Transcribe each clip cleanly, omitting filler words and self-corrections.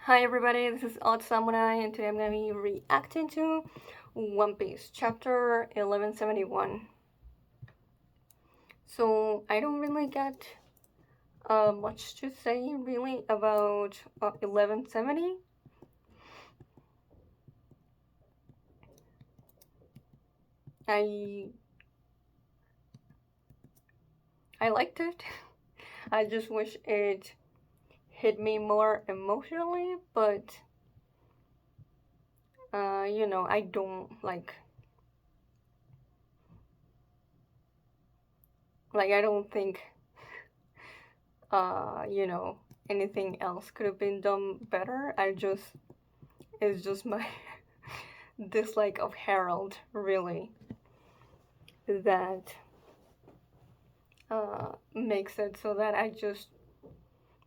Hi everybody, this is Odd Samurai and today I'm going to be reacting to One Piece chapter 1171. So I don't really get much to say really about 1170. I I liked it. I just wish it hit me more emotionally, but I don't like I don't think you know anything else could have been done better. It's just my dislike of Harold, really, that makes it so that I just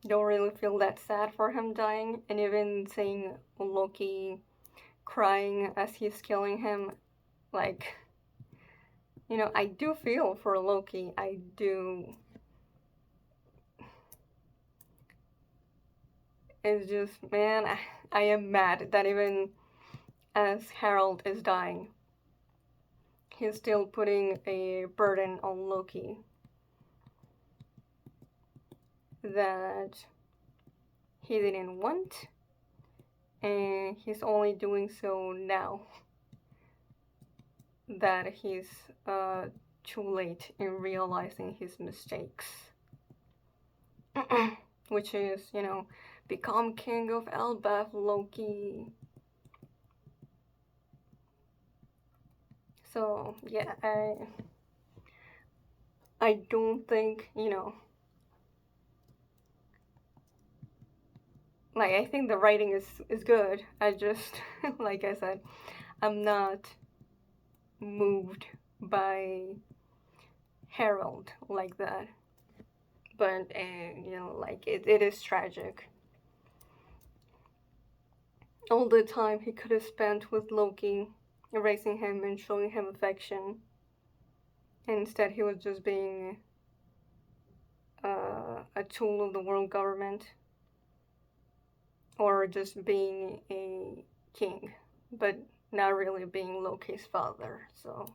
don't really feel that sad for him dying. And even seeing Loki crying as he's killing him, like, I do feel for Loki. I do. It's just, man, I am mad that even as Harold is dying, he's still putting a burden on Loki that he didn't want, and he's only doing so now that he's too late in realizing his mistakes. Which is, become king of Elbaf, Loki. So yeah, I don't think, like I think the writing is good. I just like I said, I'm not moved by Harold like that. But like it is tragic. All the time he could have spent with Loki, raising him and showing him affection, and instead he was just being a tool of the world government, or just being a king, but not really being Loki's father. So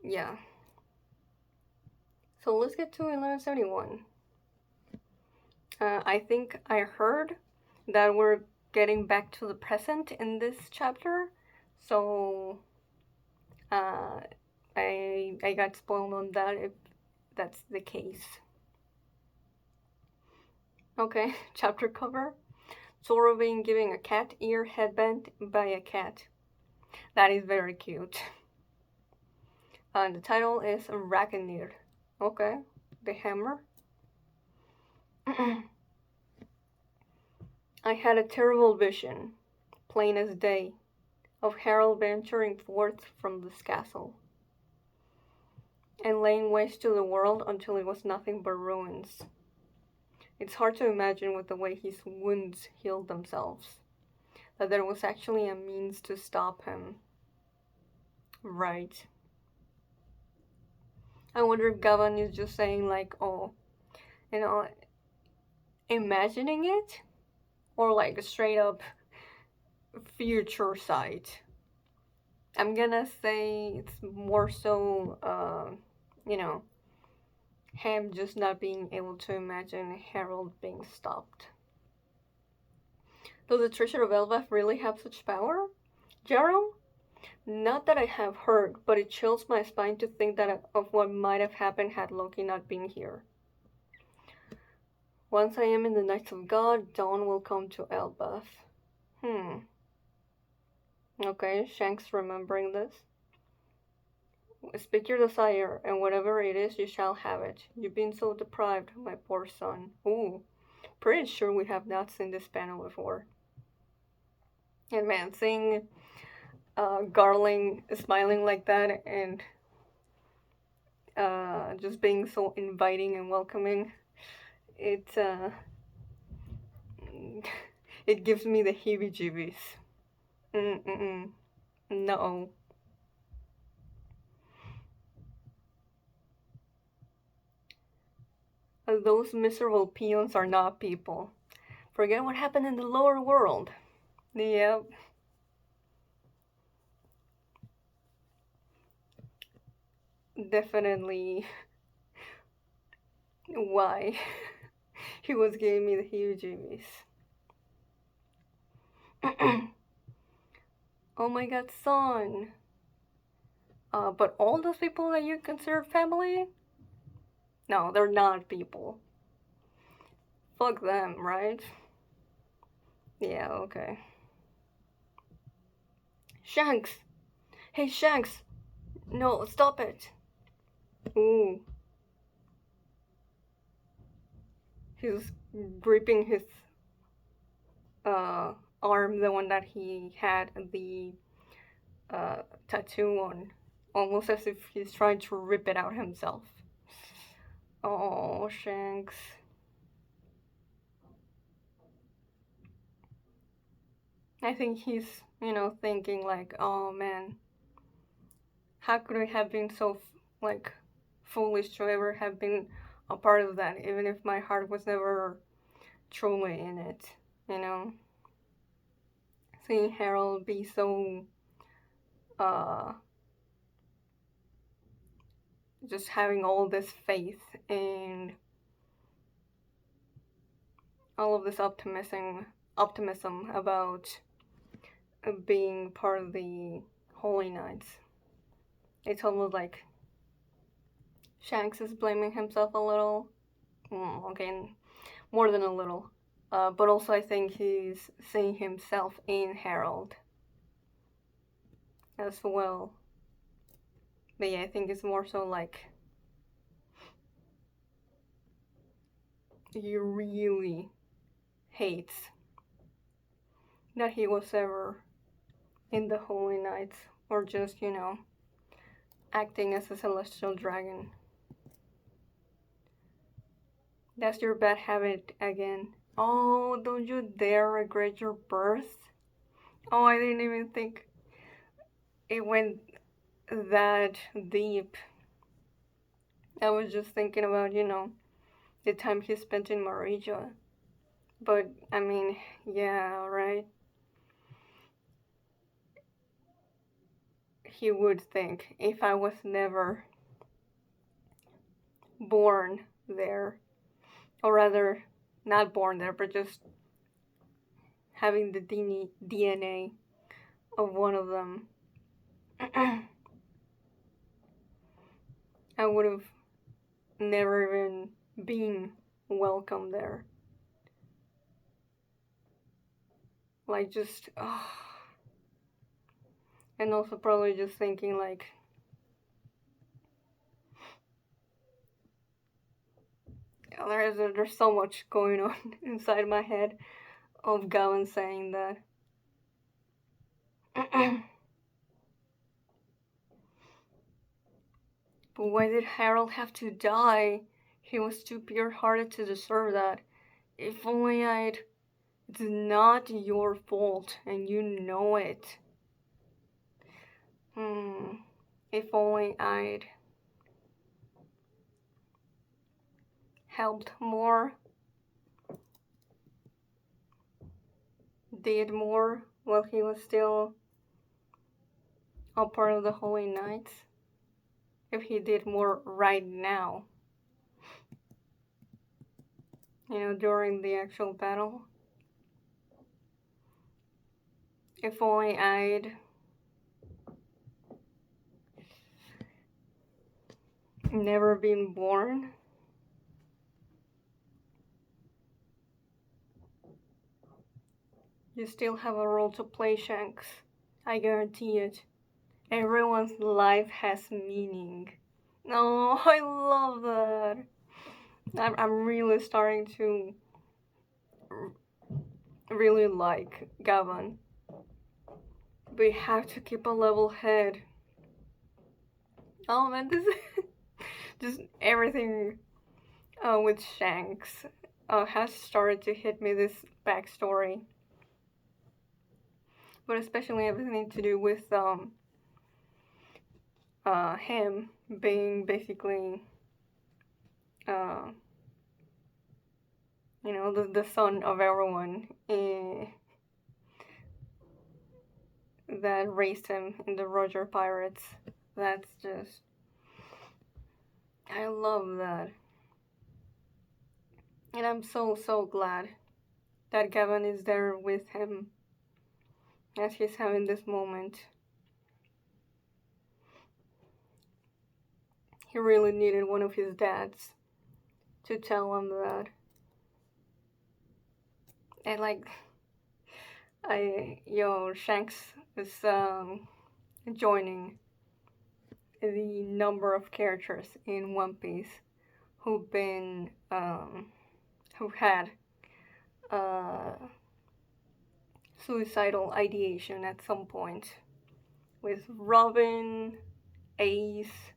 yeah. So let's get to 1171. I think I heard that we're getting back to the present in this chapter, so uh, I got spoiled on that if that's the case. Okay, chapter cover. Zoro being given a cat ear headband by a cat. That is very cute. And the title is Ragnir. Okay, the hammer. I had a terrible vision, plain as day, of Harold venturing forth from this castle and laying waste to the world until it was nothing but ruins. It's hard to imagine with the way his wounds healed themselves, that there was actually a means to stop him. Right. I wonder if Gavan is just saying, like, oh, you know, imagining it, or like straight up future sight. I'm gonna say it's more so, you know, him just not being able to imagine Harold being stopped. Does the treasure of Elbaf really have such power? Jarrow? Not that I have heard, but it chills my spine to think that of what might have happened had Loki not been here. Once I am in the Knights of God, dawn will come to Elbaf. Hmm. Okay, Shanks remembering this. Speak your desire, and whatever it is, you shall have it. You've been so deprived, my poor son. Ooh, pretty sure we have not seen this panel before. And man, seeing Garling smiling like that and just being so inviting and welcoming, it it gives me the heebie-jeebies. Mm-mm-mm. No. Those miserable peons are not people. Forget what happened in the lower world. Yep. Definitely why he was giving me the heebie-jeebies. Oh my god, son. But all those people that you consider family? No, they're not people. Fuck them, right? Yeah, okay. Shanks! Hey, Shanks! No, stop it! Ooh. He's gripping his uh, arm, the one that he had the tattoo on, almost as if he's trying to rip it out himself. Oh, Shanks. I think he's, thinking like, oh man, how could I have been so, like, foolish to ever have been a part of that, even if my heart was never truly in it, you know? Seeing Harold be so, uh, just having all this faith and all of this optimism about being part of the Holy Knights. It's almost like Shanks is blaming himself a little. Okay, more than a little. But also, I think he's seeing himself in Harold as well. But yeah, I think it's more so like he really hates that he was ever in the Holy Knights or just, acting as a celestial dragon. That's your bad habit again. Oh, don't you dare regret your birth. Oh, I didn't even think it went that deep. I was just thinking about, the time he spent in Marija. But, I mean, yeah, right? He would think if I was never born there, or rather, not born there, but just having the DNA of one of them, I would have never even been welcome there. Like, just, oh. And also probably just thinking, like, there's so much going on inside my head of Gavin saying that. But why did Harold have to die? He was too pure-hearted to deserve that. If only I'd... It's not your fault, and you know it. If only I'd helped more, did more while he was still a part of the Holy Knights. If he did more right now, during the actual battle. If only I'd never been born. You still have a role to play, Shanks. I guarantee it. Everyone's life has meaning. Oh, I love that. I'm really starting to really like Gavin. We have to keep a level head. Oh man, this is just everything with Shanks has started to hit me, this backstory. But especially everything to do with him being basically the son of everyone that raised him in the Roger Pirates. That's just, I love that. And I'm so, so glad that Gavin is there with him as he's having this moment. He really needed one of his dads to tell him that. And like, Shanks is joining the number of characters in One Piece who've been who had uh, suicidal ideation at some point, with Robin, Ace,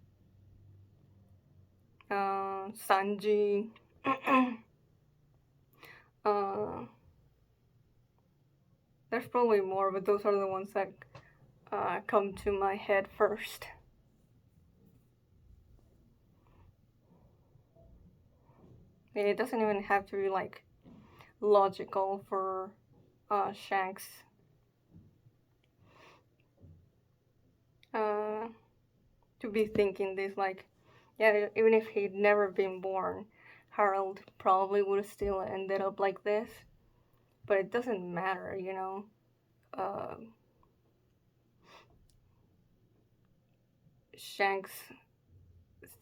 Sanji. uh, there's probably more, but those are the ones that come to my head first. It doesn't even have to be like logical for Shanks uh, to be thinking this. Like, yeah, even if he'd never been born, Harold probably would have still ended up like this. But it doesn't matter. Uh, Shanks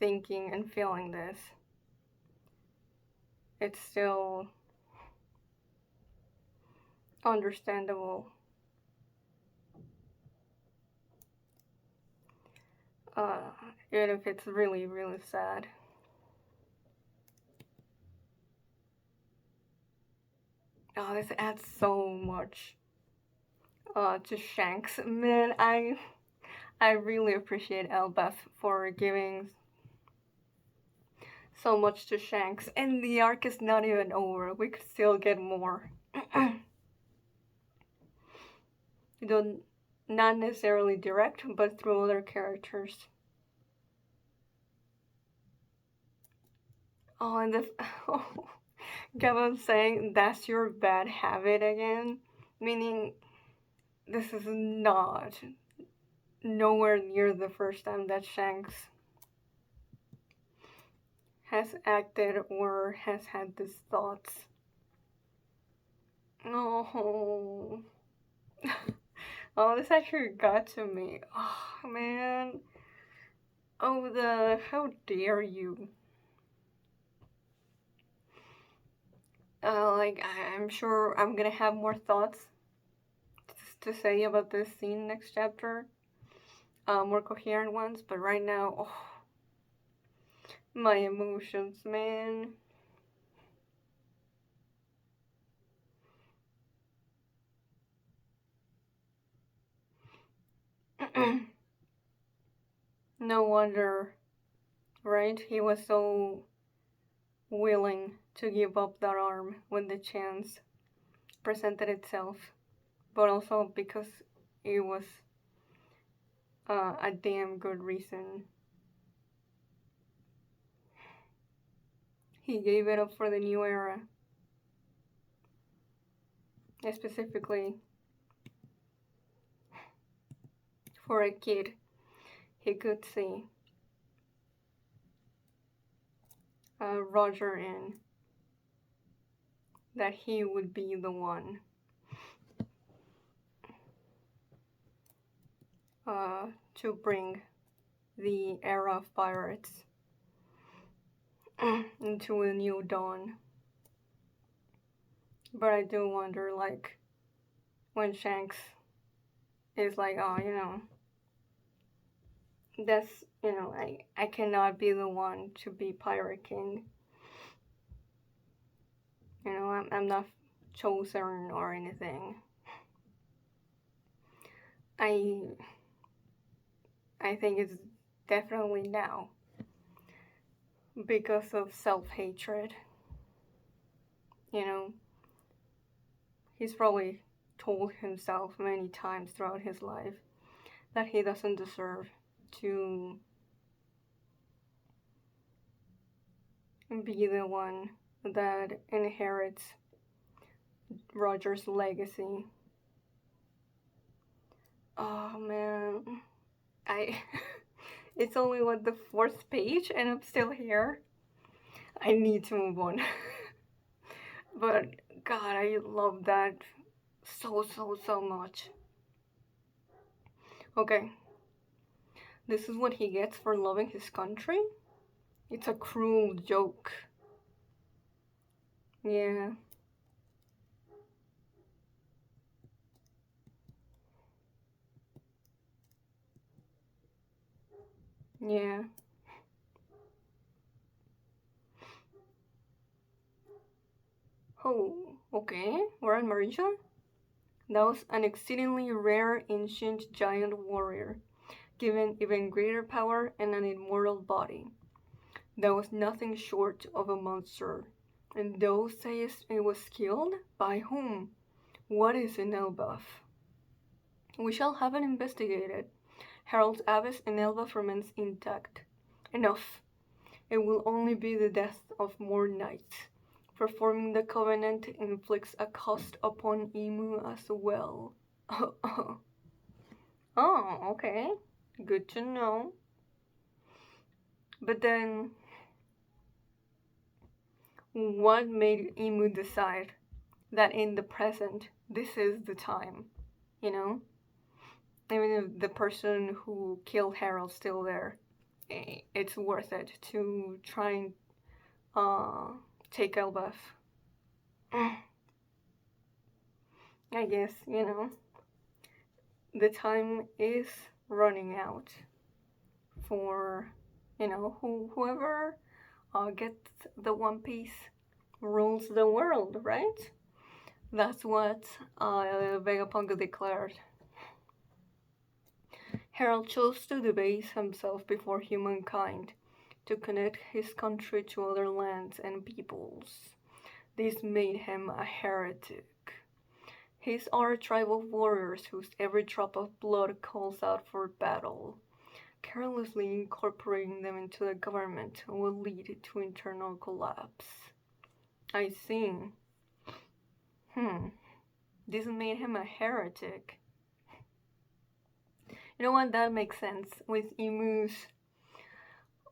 thinking and feeling this, it's still understandable. Uh, Even if it's really, really sad. Oh, this adds so much to Shanks. Man, I really appreciate Elbeth for giving so much to Shanks, and the arc is not even over. We could still get more. You don't, not necessarily direct, but through other characters. Oh, and the oh, Gavin saying that's your bad habit again, meaning this is not nowhere near the first time that Shanks has acted or has had these thoughts. Oh, oh, this actually got to me. Oh man. Oh, how dare you? I'm sure I'm gonna have more thoughts to say about this scene next chapter, more coherent ones. But right now, oh, my emotions, man. No wonder, right? He was so willing to give up that arm when the chance presented itself, but also because it was a damn good reason. He gave it up for the new era, specifically for a kid he could see Roger in, that he would be the one to bring the era of pirates into a new dawn. But I do wonder, like, when Shanks is like, oh, that's, I cannot be the one to be Pirate King. I'm not chosen or anything. I I think it's definitely now because of self-hatred. You know, he's probably told himself many times throughout his life that he doesn't deserve to be the one that inherits Roger's legacy. Oh man, I it's only what the fourth page and I'm still here. I need to move on. But God, I love that so much. Okay, this is what he gets for loving his country? It's a cruel joke. Yeah, yeah. Oh, okay. We're in Marisha? That was an exceedingly rare ancient giant warrior, given even greater power and an immortal body. That was nothing short of a monster. And those say it was killed? By whom? What is an Elbaf? We shall have it investigated. Harold's abyss in Elbaf remains intact. Enough. It will only be the death of more knights. Performing the covenant inflicts a cost upon Emu as well. Oh, okay. Good to know. But then, what made Emu decide that in the present, this is the time? You know? Even if the person who killed Harold's still there, it's worth it to try and uh, take Elbaf. I guess, the time is running out for, whoever gets the One Piece rules the world, right? That's what Vegapunk declared. Harold chose to debase himself before humankind, to connect his country to other lands and peoples. This made him a heretic. His are a tribe of warriors whose every drop of blood calls out for battle. Carelessly incorporating them into the government will lead to internal collapse. I see. Hmm. This made him a heretic. You know what? That makes sense with Emu's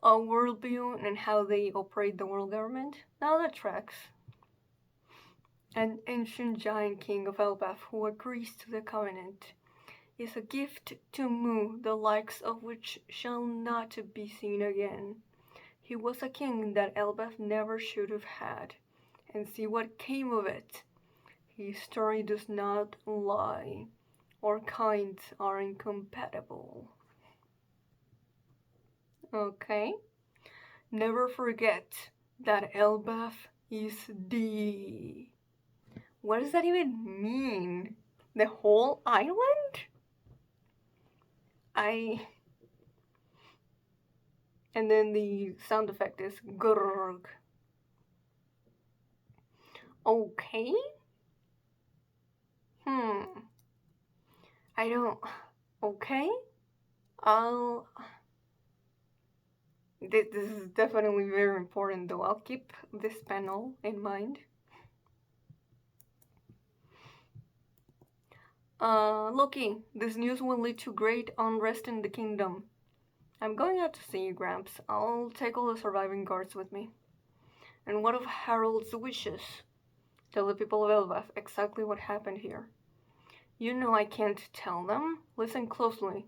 worldview and how they operate the world government. Now that tracks. An ancient giant king of Elbaf who agrees to the covenant is a gift to Mu, the likes of which shall not be seen again. He was a king that Elbaf never should have had, and see what came of it. His story does not lie. Our kinds are incompatible. Okay? Never forget that Elbaf is the. What does that even mean? The whole island? I. And then the sound effect is grrrg. Okay? Hmm. I don't. Okay? I'll. This is definitely very important though. I'll keep this panel in mind. Loki, this news will lead to great unrest in the kingdom. I'm going out to see you, Gramps. I'll take all the surviving guards with me. And what of Harold's wishes? Tell the people of Elbaf exactly what happened here. You know I can't tell them. Listen closely.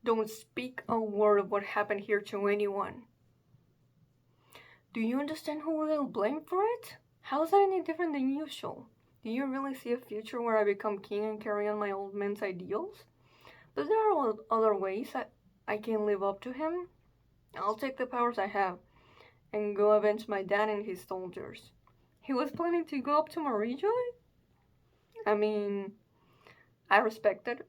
Don't speak a word of what happened here to anyone. Do you understand who they'll blame for it? How is that any different than usual? Do you really see a future where I become king and carry on my old man's ideals? But there are other ways that I can live up to him. I'll take the powers I have and go avenge my dad and his soldiers. He was planning to go up to Marijoy? I mean, I respect it.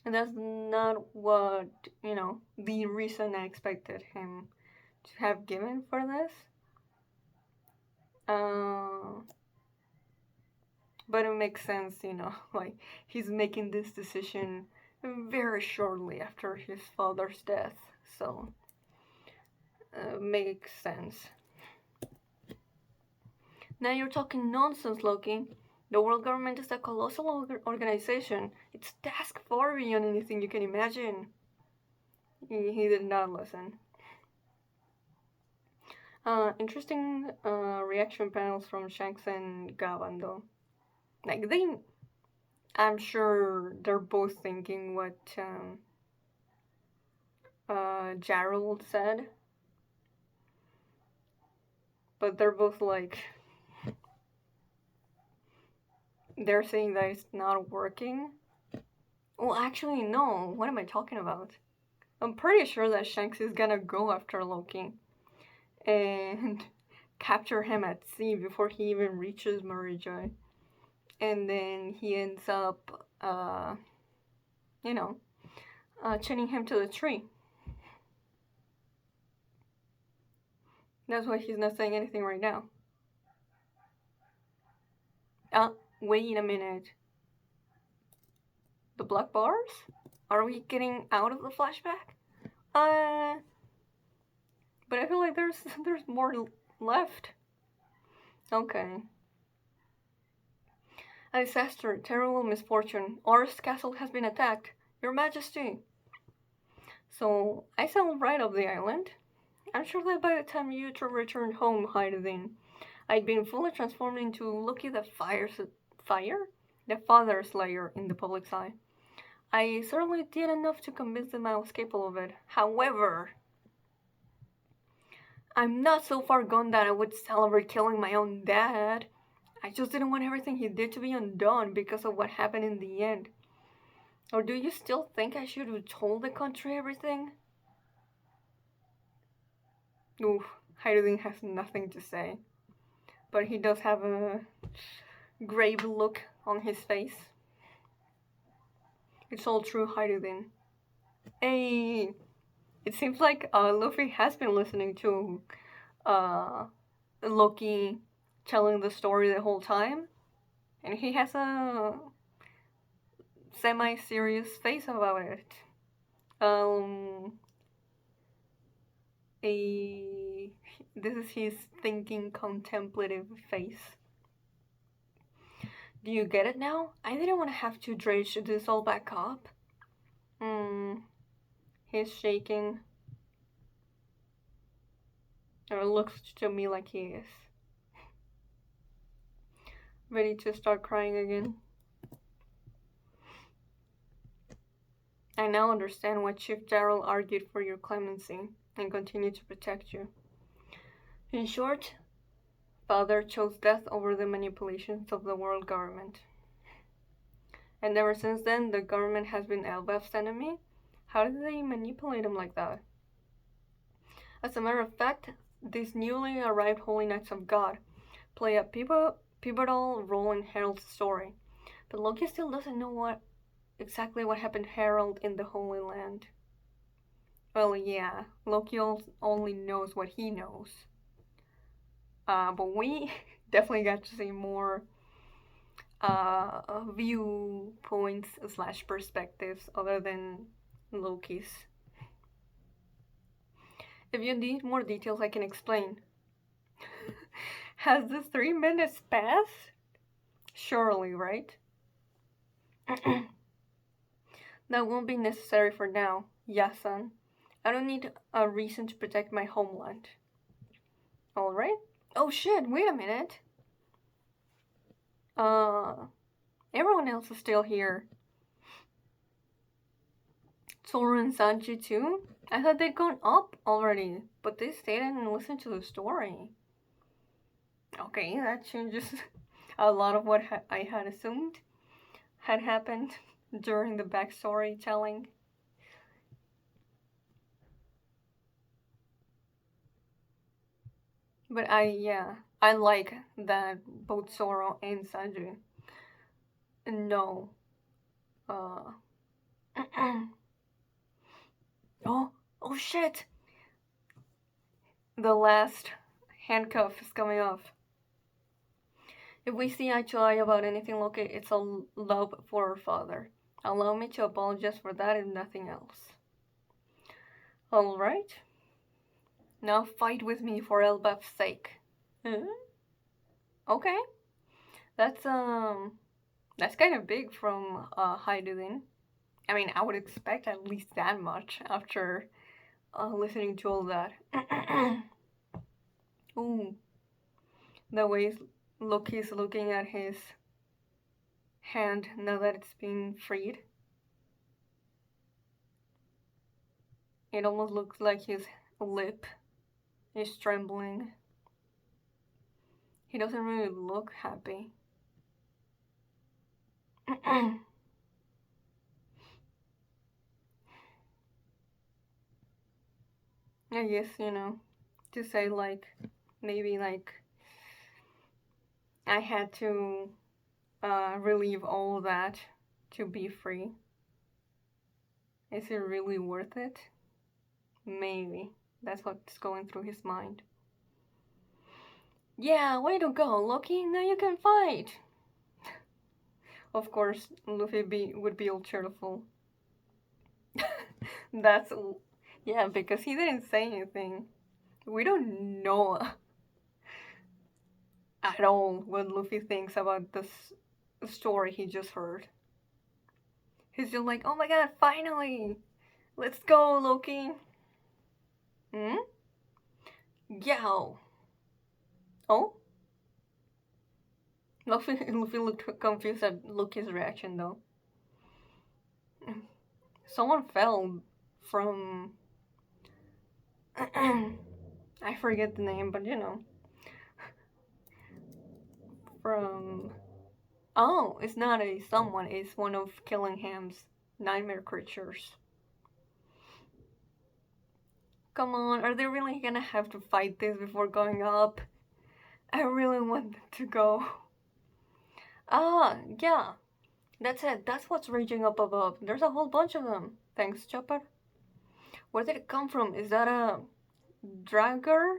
And that's not what, the reason I expected him to have given for this. Uh, but it makes sense, like he's making this decision very shortly after his father's death, so makes sense. Now you're talking nonsense, Loki. The world government is a colossal organization. It's task far beyond anything you can imagine. He did not listen. Interesting reaction panels from Shanks and Gavan, though. Like, I'm sure they're both thinking what Gerald said, but they're both like, they're saying that it's not working. Well, actually, no. What am I talking about? I'm pretty sure that Shanks is gonna go after Loki and capture him at sea before he even reaches Murray-Joy. And then he ends up, you know, chaining him to the tree. That's why he's not saying anything right now. Wait a minute. The black bars? Are we getting out of the flashback? But I feel like there's more left. Okay. A disaster, terrible misfortune. Ours castle has been attacked. Your Majesty. So I sailed right up the island. I'm sure that by the time you two returned home, Hyden, I'd been fully transformed into Loki the Fire? The Father Slayer in the public's eye. I certainly did enough to convince them I was capable of it. However, I'm not so far gone that I would celebrate killing my own dad. I just didn't want everything he did to be undone because of what happened in the end. Or do you still think I should have told the country everything? Oof, Hyden has nothing to say. But he does have a grave look on his face. It's all true, Hyden. Hey, it seems like Luffy has been listening to Loki telling the story the whole time. And he has a semi-serious face about it. This is his thinking, contemplative face. Do you get it now? I didn't want to have to dredge this all back up. He's shaking. Or it looks to me like he is. Ready to start crying again. I now understand why Chief Darrell argued for your clemency and continued to protect you. In short, Father chose death over the manipulations of the world government. And ever since then, the government has been Elbaf's enemy? How did they manipulate him like that? As a matter of fact, these newly arrived Holy Knights of God play a pivotal role in Harold's story. But Loki still doesn't know exactly what happened to Harold in the Holy Land. Well, yeah, Loki only knows what he knows. But we definitely got to see more viewpoints / perspectives other than Loki's. If you need more details, I can explain. Has the 3 minutes passed? Surely, right? That won't be necessary for now, Yasan. I don't need a reason to protect my homeland. Alright? Oh shit, wait a minute. Everyone else is still here. Zoro and Sanji too? I thought they'd gone up already, but they stayed and listened to the story. Okay, that changes a lot of what I had assumed had happened during the backstory telling. But I like that both Zoro and Sanji know. Oh shit! The last handcuff is coming off. If we see eye to eye about anything, Loki, it's a love for our father. Allow me to apologize for that and nothing else. Alright. Now fight with me for Elbaf's sake. Huh? Okay. That's that's kind of big from Haidilin. I mean, I would expect at least that much after listening to all that. Ooh, the way Loki's looking at his hand now that it's been freed. It almost looks like his lip is trembling. He doesn't really look happy. I guess, to say like, maybe like, I had to relieve all that to be free. Is it really worth it? Maybe. That's what's going through his mind. Yeah, way to go, Loki. Now you can fight. Of course, Luffy would be all cheerful. That's... Yeah, because he didn't say anything. We don't know at all what Luffy thinks about this story he just heard. He's just like, oh my god, finally! Let's go, Loki! Hmm? Yo! Oh? Luffy looked confused at Loki's reaction, though. Someone fell from... I forget the name, but from... Oh, it's not a someone, it's one of Killingham's nightmare creatures. Come on, are they really gonna have to fight this before going up? I really want them to go. Ah, yeah. That's it. That's what's raging up above. There's a whole bunch of them. Thanks, Chopper. Where did it come from? Is that a dragger?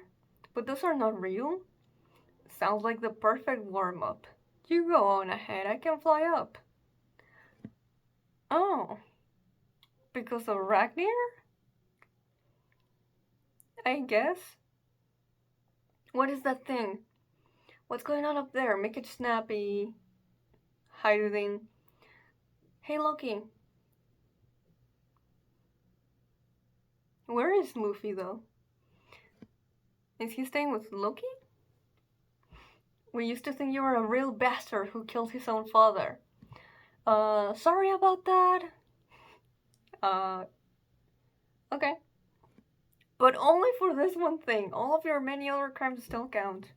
But those are not real. Sounds like the perfect warm-up. You go on ahead. I can fly up. Oh. Because of Ragnir? I guess. What is that thing? What's going on up there? Make it snappy. Hiding. Hey, Loki. Where is Luffy, though? Is he staying with Loki? We used to think you were a real bastard who killed his own father. Sorry about that. Okay. But only for this one thing. All of your many other crimes still count.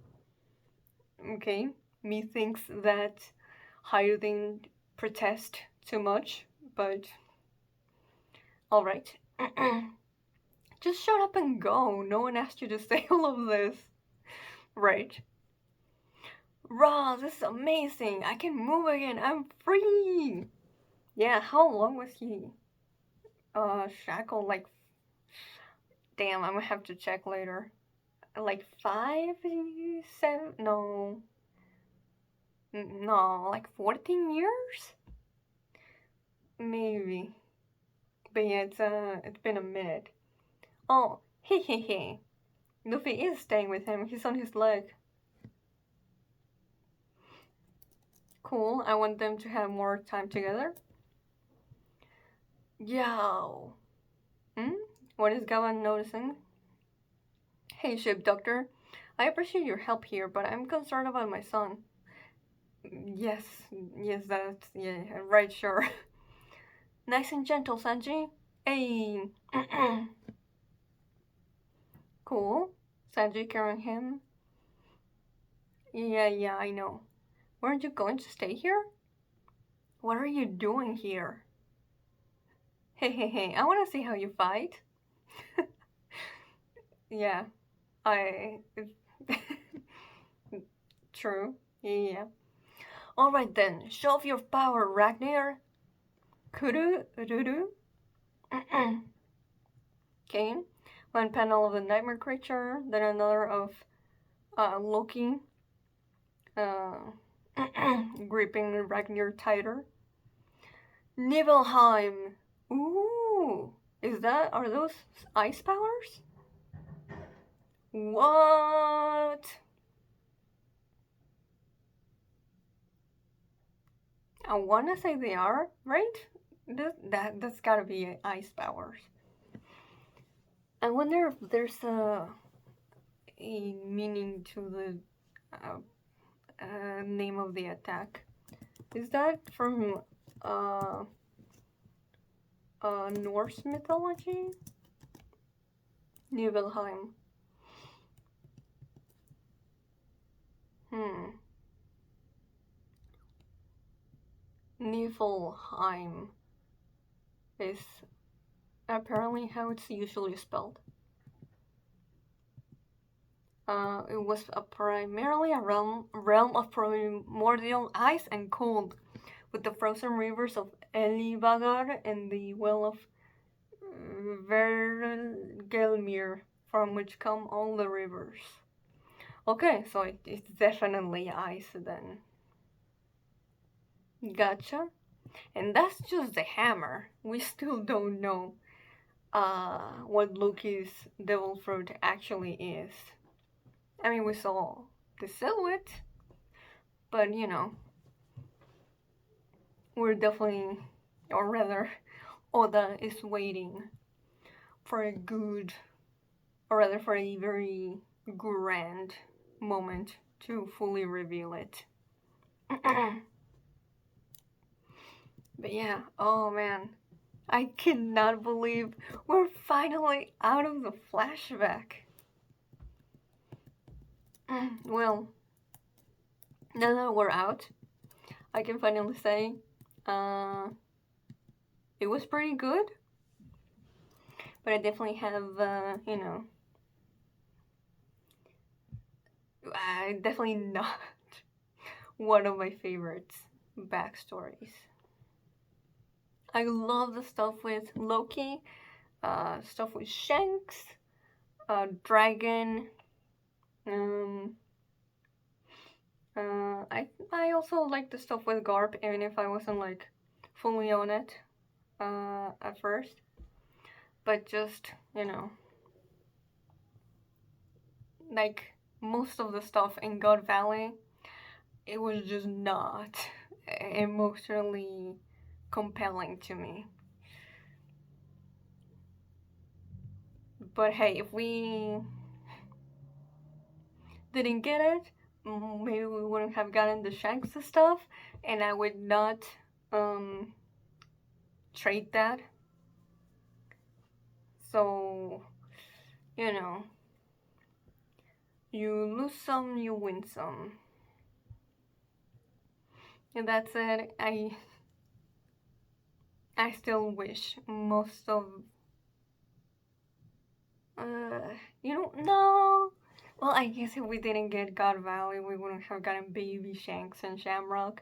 Okay. Methinks that Hyuden protest too much, but... Alright. Just shut up and go. No one asked you to say all of this. Right. Raw, this is amazing. I can move again. I'm free. Yeah, how long was he shackled? Like, damn, I'm gonna have to check later. Like 5, 7, no, like 14 years? Maybe. But yeah, it's been a minute. Oh, he. Luffy is staying with him. He's on his leg. Cool. I want them to have more time together. Yo. What is Gavan noticing? Hey, ship doctor. I appreciate your help here, but I'm concerned about my son. Yes, that's, yeah, right, sure. Nice and gentle, Sanji. Hey. Cool. Sanji carrying him. Yeah, I know. Weren't you going to stay here? What are you doing here? Hey, I want to see how you fight. Yeah, I... True, yeah. Alright then, show off your power, Ragnar. Kuru, Ruru. Okay, one panel of the nightmare creature, then another of Loki gripping Ragnar tighter. Nibelheim. Ooh, are those ice powers? What? I wanna say they are, right? That's gotta be ice powers. I wonder if there's a meaning to the uh, name of the attack. Is that from uh, Norse mythology? Nibelheim. Hmm. Niflheim is apparently how it's usually spelled. It was primarily a realm of primordial ice and cold, with the frozen rivers of Elivagar and the well of Vergelmir, from which come all the rivers. Okay, so it's definitely ice then. Gotcha. And that's just the hammer. We still don't know what Loki's devil fruit actually is. I mean, we saw the silhouette, but we're definitely, or rather, Oda is waiting for a good, or rather, for a very grand moment to fully reveal it. But yeah, oh man, I cannot believe we're finally out of the flashback. Well, now that we're out, I can finally say uh, it was pretty good, but I definitely have, definitely not one of my favorites backstories. I love the stuff with Loki, stuff with Shanks, Dragon. Um, I also like the stuff with Garp, even if I wasn't like fully on it at first. But just like most of the stuff in God Valley, it was just not emotionally compelling to me. But hey, if we didn't get it, maybe we wouldn't have gotten the Shanks stuff, and I would not um, trade that. So, you know, you lose some, you win some. And that said, I still wish most of no. Well, I guess if we didn't get God Valley, we wouldn't have gotten Baby Shanks and Shamrock.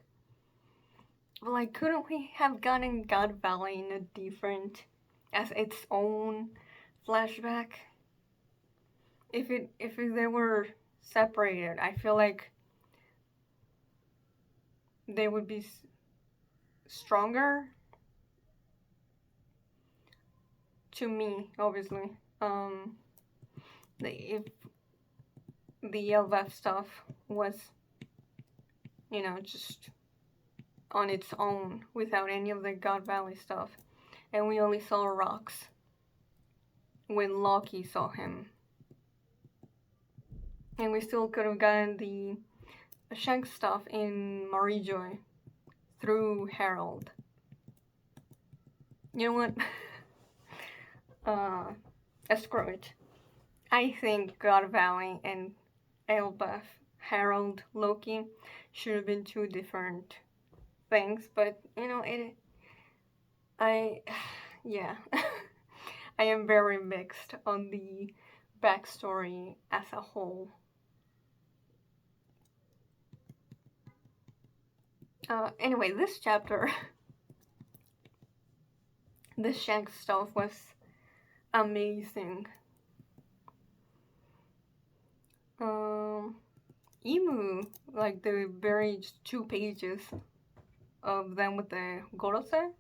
But like, couldn't we have gotten God Valley in a different, as its own flashback? If they were separated, I feel like they would be stronger. To me, obviously. If the LVF stuff was, just on its own without any of the God Valley stuff, and we only saw rocks when Loki saw him. And we still could have gotten the Shanks stuff in Marijoy through Harold. You know what? Screw it. I think God Valley and Elbaf, Harold, Loki should have been two different things, but yeah. I am very mixed on the backstory as a whole. Anyway, this chapter, the Shanks stuff was amazing. Emu, like the very 2 pages of them with the Gorose,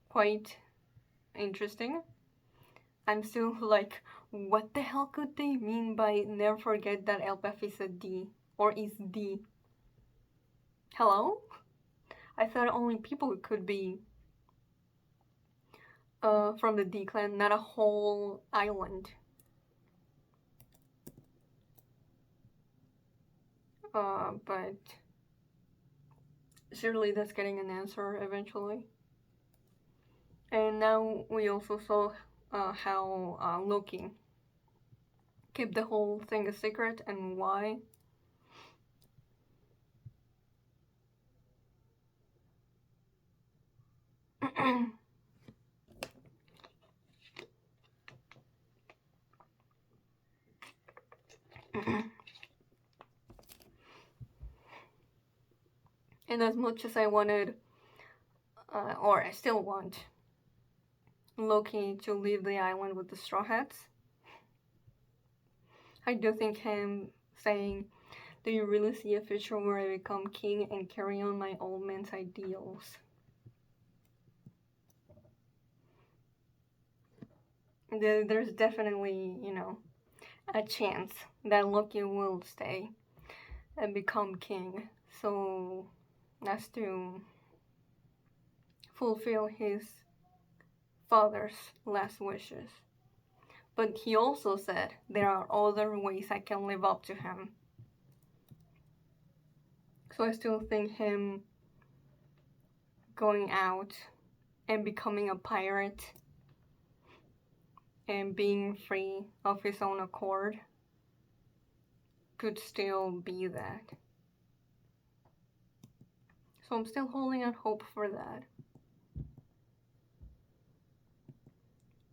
quite interesting. I'm still like, what the hell could they mean by never forget that Elbaf is a D or is D? Hello? I thought only people could be from the D clan, not a whole island. But surely that's getting an answer eventually. And now we also saw how Loki kept the whole thing a secret and why. And as much as I wanted, or I still want, Loki to leave the island with the Straw Hats, I do think him saying, "Do you really see a future where I become king and carry on my old man's ideals?" There's definitely, a chance that Loki will stay and become king. So as to fulfill his father's last wishes. But he also said there are other ways I can live up to him. So I still think him going out and becoming a pirate and being free of his own accord could still be that. So I'm still holding out hope for that.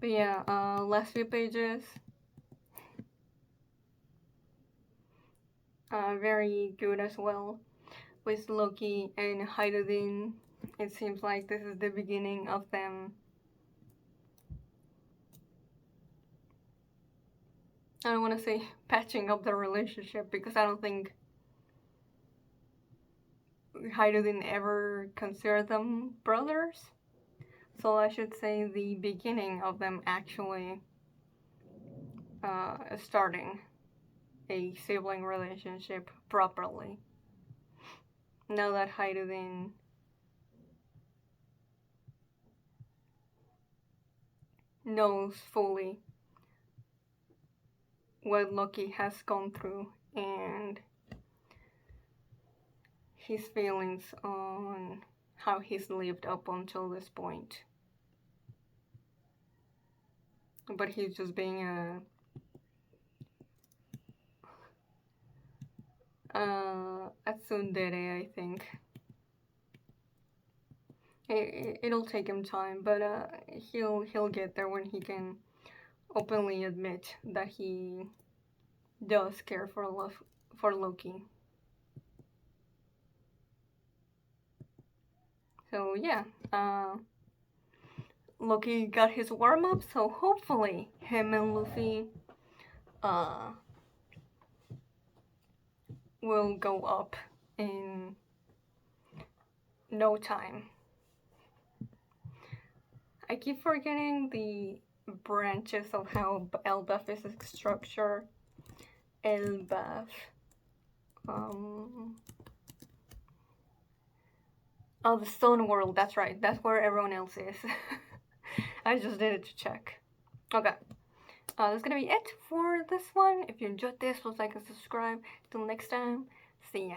But yeah, last few pages, very good as well. With Loki and Hydodin, it seems like this is the beginning of them. I don't want to say patching up their relationship because I don't think Hydodin ever considered them brothers. So I should say the beginning of them actually starting a sibling relationship properly. Now that Hydodin knows fully what Loki has gone through and his feelings on how he's lived up until this point. But he's just being a tsundere, I think. It'll take him time, but he'll get there when he can openly admit that he does care for Loki. So yeah, Loki got his warm up, so hopefully him and Luffy will go up in no time. I keep forgetting the branches of how Elbaf is structured. Elbaf. Oh, the Stone World, that's right. That's where everyone else is. I just needed to check. Okay. That's gonna be it for this one. If you enjoyed this, please like and subscribe. Till next time, see ya.